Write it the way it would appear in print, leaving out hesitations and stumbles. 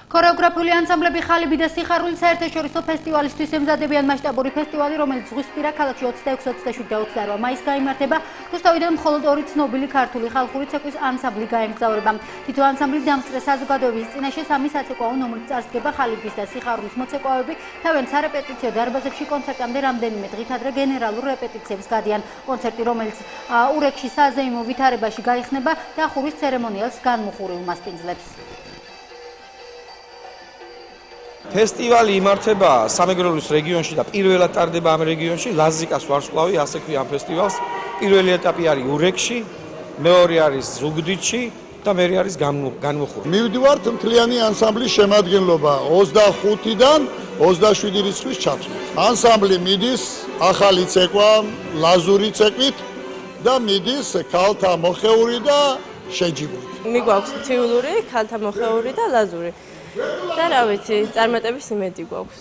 ქორეოგრაფიული ანსამბლები ხალიბი და სიხარული საერთაშორისო ფესტივალისთვის ემზადებიან მასშტაბური ფესტივალი, რომელიც ზღვისპირა ქალაქში 26, 27 და 28 მაისს გაიმართება. რუსთავიდან მხოლოდ 2 ცნობილი ქართული ხალხური ცეკვის ანსამბლი გაემგზავრება. თითო ანსამბლი დამსწრე საზოგადოების წინაშე 3 საცეკვაო ნომრით წარსდგება. ხალიბის და სიხარულის მოცეკვავები თავიანთ სარეპეტიციო დარბაზებში კონცერტამდე რამდენიმე დღით ადრე გენერალურ რეპეტიციებს გადიან. კონცერტი, რომელიც ურეკში საზეიმო ვითარებაში გაიხსნება, დახურვის ცერემონიალს განმუხურივ მასპინძლებს. ფესტივალი იმართება სამეგრელოს რეგიონში და პირველად ტარდება ამ რეგიონში. ლაზიკას ვარსკვლავი, ასე ქვია ამ ფესტივალს. პირველი ეტაპი არის ურეკში, მეორე არის ზუგდიდში და მერე არის განმუხური. მივდივართ მთლიანი ანსამბლის შემადგენლობა 25-დან 27 რიცხვის ჩათვლით. ანსამბლი მიდის ახალი ცეკვა, ლაზური ცეკვით და მიდის ქალთა მოხეული და შეჯიბრით. მიგვაქვს მთიულური, ქალთა მოხეული და ლაზური. და რა ვიცი, წარმატების იმედი გვაქვს.